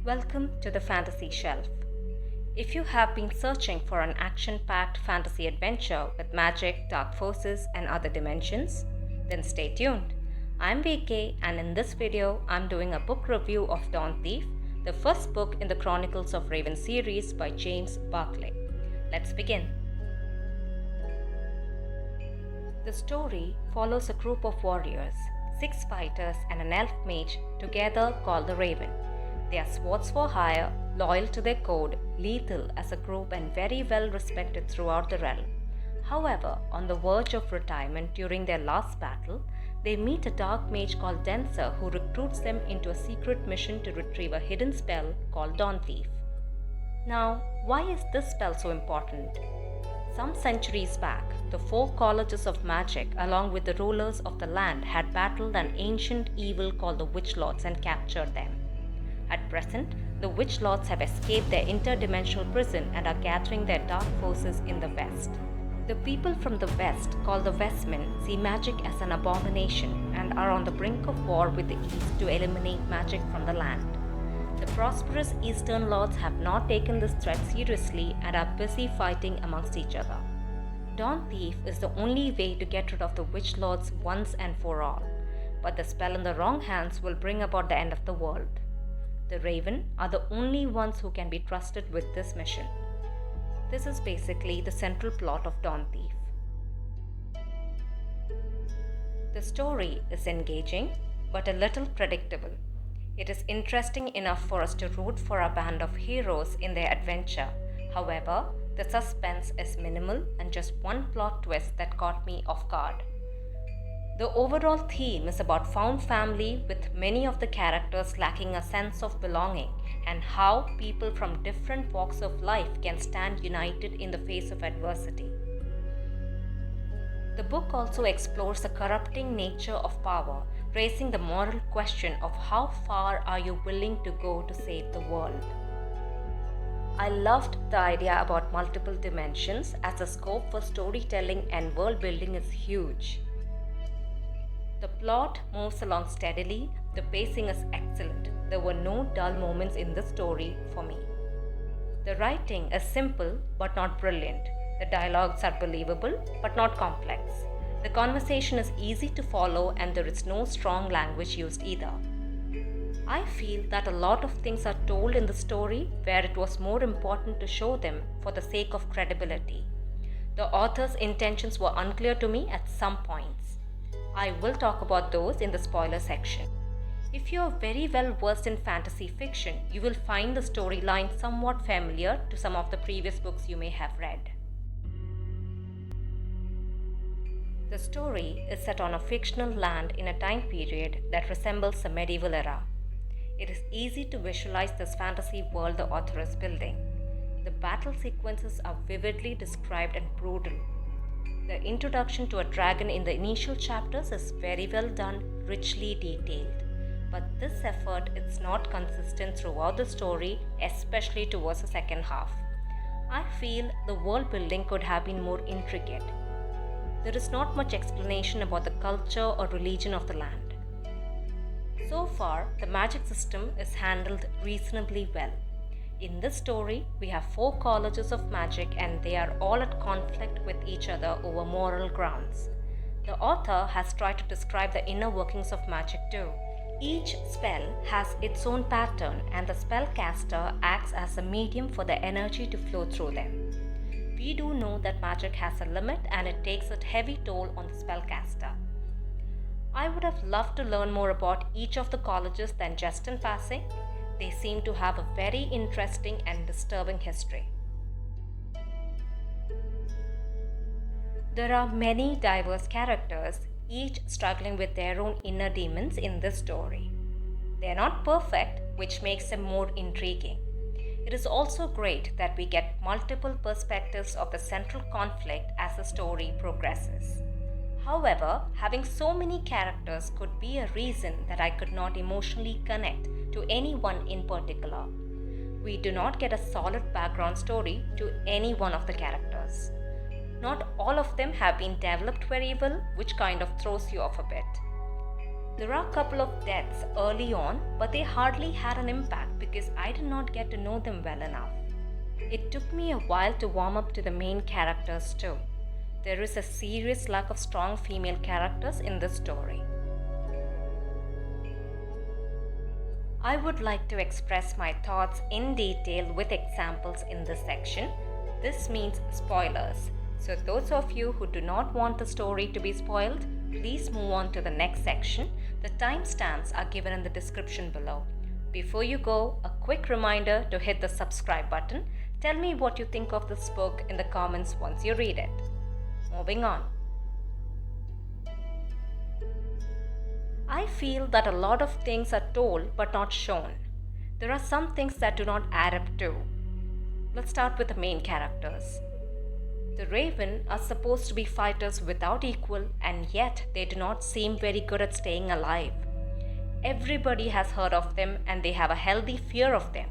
Welcome to the Fantasy Shelf. If you have been searching for an action-packed fantasy adventure with magic, dark forces, and other dimensions, then stay tuned. I'm VK, and in this video, I'm doing a book review of Dawnthief, the first book in the Chronicles of Raven series by James Barclay. Let's begin. The story follows a group of warriors, 6 fighters and an elf mage, together called the Raven. They are swords for hire, loyal to their code, lethal as a group and very well respected throughout the realm. However, on the verge of retirement during their last battle, they meet a dark mage called Denser who recruits them into a secret mission to retrieve a hidden spell called Dawnthief. Now, why is this spell so important? Some centuries back, the 4 colleges of magic along with the rulers of the land had battled an ancient evil called the Witch Lords and captured them. At present, the Witch Lords have escaped their interdimensional prison and are gathering their dark forces in the West. The people from the West, called the Westmen, see magic as an abomination and are on the brink of war with the East to eliminate magic from the land. The prosperous Eastern Lords have not taken this threat seriously and are busy fighting amongst each other. Dawnthief is the only way to get rid of the Witch Lords once and for all, but the spell in the wrong hands will bring about the end of the world. The Raven are the only ones who can be trusted with this mission. This is basically the central plot of Dawnthief. The story is engaging, but a little predictable. It is interesting enough for us to root for a band of heroes in their adventure. However, the suspense is minimal and just one plot twist that caught me off guard. The overall theme is about found family, with many of the characters lacking a sense of belonging, and how people from different walks of life can stand united in the face of adversity. The book also explores the corrupting nature of power, raising the moral question of how far are you willing to go to save the world. I loved the idea about multiple dimensions, as the scope for storytelling and world building is huge. The plot moves along steadily, the pacing is excellent. There were no dull moments in the story for me. The writing is simple but not brilliant. The dialogues are believable but not complex. The conversation is easy to follow and there is no strong language used either. I feel that a lot of things are told in the story where it was more important to show them for the sake of credibility. The author's intentions were unclear to me at some points. I will talk about those in the spoiler section. If you are very well versed in fantasy fiction, you will find the storyline somewhat familiar to some of the previous books you may have read. The story is set on a fictional land in a time period that resembles the medieval era. It is easy to visualize this fantasy world the author is building. The battle sequences are vividly described and brutal. The introduction to a dragon in the initial chapters is very well done, richly detailed. But this effort is not consistent throughout the story, especially towards the second half. I feel the world building could have been more intricate. There is not much explanation about the culture or religion of the land. So far, the magic system is handled reasonably well. In this story, we have 4 colleges of magic and they are all at conflict with each other over moral grounds. The author has tried to describe the inner workings of magic too. Each spell has its own pattern and the spellcaster acts as a medium for the energy to flow through them. We do know that magic has a limit and it takes a heavy toll on the spellcaster. I would have loved to learn more about each of the colleges than just in passing. They seem to have a very interesting and disturbing history. There are many diverse characters, each struggling with their own inner demons in this story. They are not perfect, which makes them more intriguing. It is also great that we get multiple perspectives of the central conflict as the story progresses. However, having so many characters could be a reason that I could not emotionally connect to anyone in particular. We do not get a solid background story to any one of the characters. Not all of them have been developed very well, which kind of throws you off a bit. There are a couple of deaths early on, but they hardly had an impact. because I did not get to know them well enough. It took me a while to warm up to the main characters too. There is a serious lack of strong female characters in this story. I would like to express my thoughts in detail with examples in this section. This means spoilers. So those of you who do not want the story to be spoiled, please move on to the next section. The timestamps are given in the description below. Before you go, a quick reminder to hit the subscribe button. Tell me what you think of this book in the comments once you read it. Moving on. I feel that a lot of things are told but not shown. There are some things that do not add up too. Let's start with the main characters. The Raven are supposed to be fighters without equal, and yet they do not seem very good at staying alive. Everybody has heard of them and they have a healthy fear of them.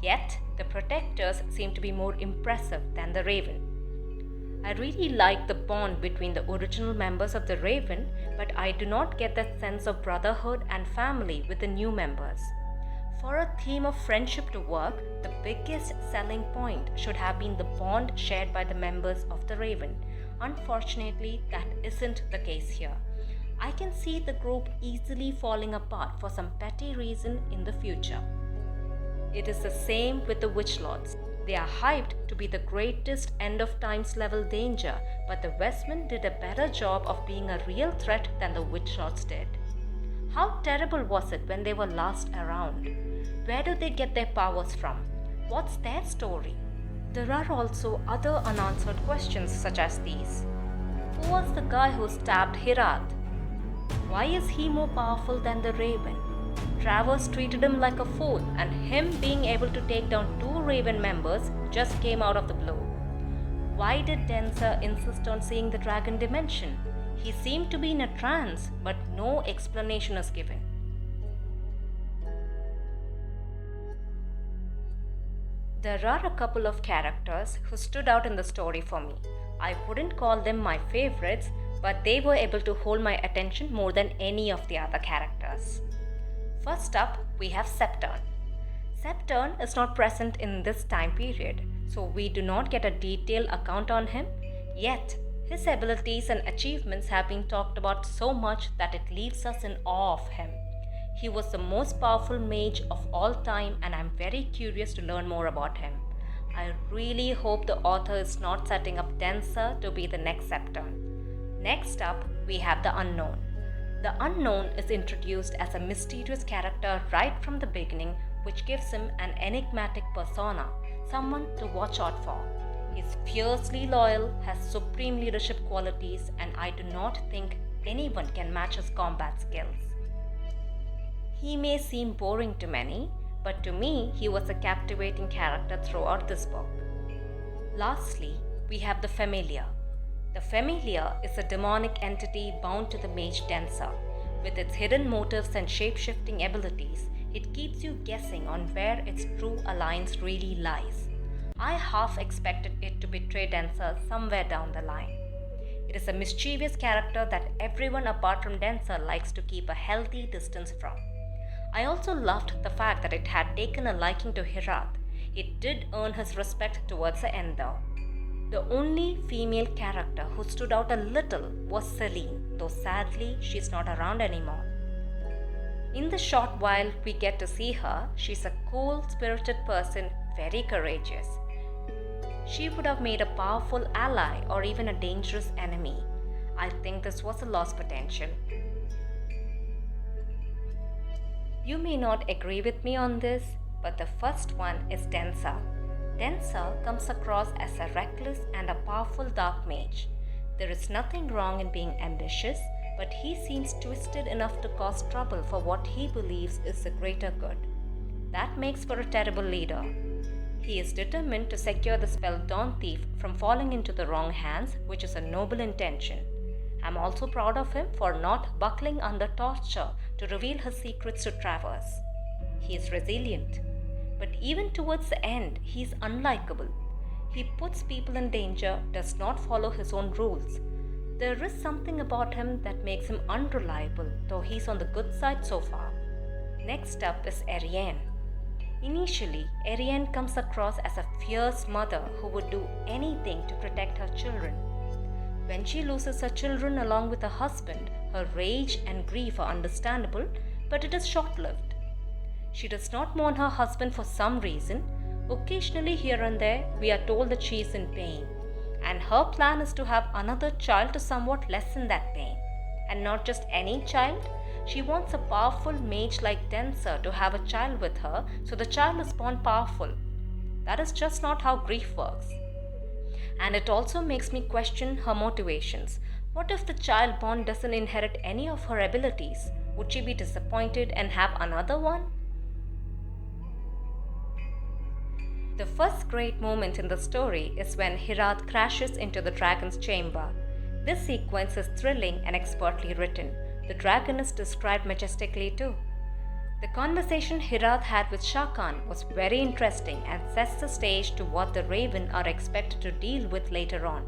Yet the protectors seem to be more impressive than the Raven. I really like the bond between the original members of the Raven, but I do not get that sense of brotherhood and family with the new members. For a theme of friendship to work, the biggest selling point should have been the bond shared by the members of the Raven. Unfortunately, that isn't the case here. I can see the group easily falling apart for some petty reason in the future. It is the same with the Witch Lords. They are hyped to be the greatest end of times level danger, but the Westmen did a better job of being a real threat than the Witch Lords did. How terrible was it when they were last around? Where do they get their powers from? What's their story? There are also other unanswered questions such as these. Who was the guy who stabbed Hirath? Why is he more powerful than the Raven? Travers treated him like a fool, and him being able to take down 2 Raven members just came out of the blue. Why did Densa insist on seeing the dragon dimension? He seemed to be in a trance, but no explanation is given. There are a couple of characters who stood out in the story for me. I wouldn't call them my favorites, but they were able to hold my attention more than any of the other characters. First up, we have Septurn. Septurn is not present in this time period, so we do not get a detailed account on him. Yet, his abilities and achievements have been talked about so much that it leaves us in awe of him. He was the most powerful mage of all time, and I'm very curious to learn more about him. I really hope the author is not setting up Densa to be the next Septurn. Next up, we have the Unknown. The Unknown is introduced as a mysterious character right from the beginning, which gives him an enigmatic persona, someone to watch out for. He's fiercely loyal, has supreme leadership qualities, and I do not think anyone can match his combat skills. He may seem boring to many, but to me, he was a captivating character throughout this book. Lastly, we have the Familiar. The Familiar is a demonic entity bound to the mage Densa. With its hidden motives and shape-shifting abilities, it keeps you guessing on where its true alliance really lies. I half expected it to betray Densa somewhere down the line. It is a mischievous character that everyone apart from Densa likes to keep a healthy distance from. I also loved the fact that it had taken a liking to Hirath. It did earn his respect towards the end though. The only female character who stood out a little was Celine, though sadly she's not around anymore. In the short while we get to see her, she's a cool, spirited person, very courageous. She would have made a powerful ally or even a dangerous enemy. I think this was a lost potential. You may not agree with me on this, but the first one is Densa. Densa comes across as a reckless and a powerful dark mage. There is nothing wrong in being ambitious, but he seems twisted enough to cause trouble for what he believes is the greater good. That makes for a terrible leader. He is determined to secure the spell Dawnthief from falling into the wrong hands, which is a noble intention. I'm also proud of him for not buckling under torture to reveal his secrets to Travers. He is resilient. But even towards the end, he is unlikable. He puts people in danger, does not follow his own rules. There is something about him that makes him unreliable, though he's on the good side so far. Next up is Ariane. Initially, Ariane comes across as a fierce mother who would do anything to protect her children. When she loses her children along with her husband, her rage and grief are understandable, but it is short-lived. She does not mourn her husband for some reason. Occasionally, here and there, we are told that she is in pain, and her plan is to have another child to somewhat lessen that pain. And not just any child, she wants a powerful mage like Dancer to have a child with her, so the child is born powerful. That is just not how grief works. And it also makes me question her motivations. What if the child born doesn't inherit any of her abilities? Would she be disappointed and have another one? The first great moment in the story is when Hirath crashes into the dragon's chamber. This sequence is thrilling and expertly written. The dragon is described majestically too. The conversation Hirath had with Shah Khan was very interesting and sets the stage to what the Raven are expected to deal with later on.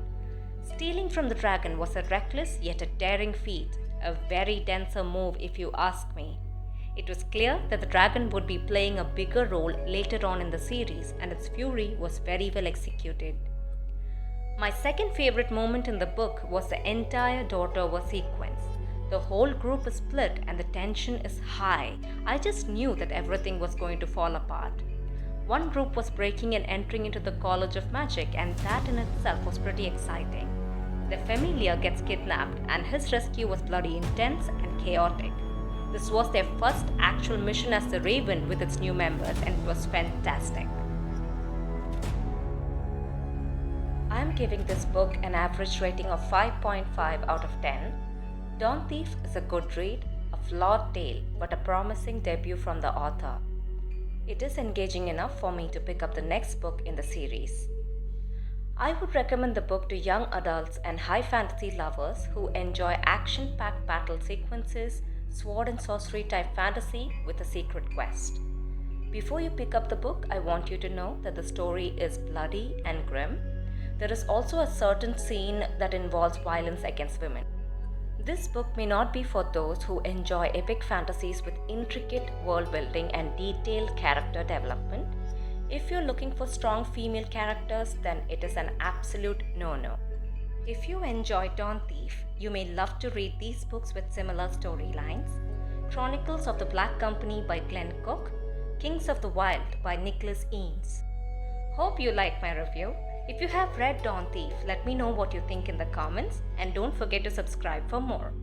Stealing from the dragon was a reckless yet a daring feat, a very Dancer move if you ask me. It was clear that the dragon would be playing a bigger role later on in the series, and its fury was very well executed. My second favorite moment in the book was the entire door-to-door sequence. The whole group is split and the tension is high. I just knew that everything was going to fall apart. One group was breaking and entering into the College of Magic, and that in itself was pretty exciting. The familiar gets kidnapped and his rescue was bloody intense and chaotic. This was their first actual mission as the Raven with its new members, and it was fantastic. I am giving this book an average rating of 5.5 out of 10. Dawnthief is a good read, a flawed tale, but a promising debut from the author. It is engaging enough for me to pick up the next book in the series. I would recommend the book to young adults and high fantasy lovers who enjoy action-packed battle sequences, sword and sorcery type fantasy with a secret quest. Before you pick up the book, I want you to know that the story is bloody and grim. There is also a certain scene that involves violence against women. This book may not be for those who enjoy epic fantasies with intricate world building and detailed character development. If you're looking for strong female characters, then it is an absolute no-no. If you enjoy Dawnthief, you may love to read these books with similar storylines: Chronicles of the Black Company by Glenn Cook, Kings of the Wild by Nicholas Eanes. Hope you like my review. If you have read Dawnthief, let me know what you think in the comments, and don't forget to subscribe for more.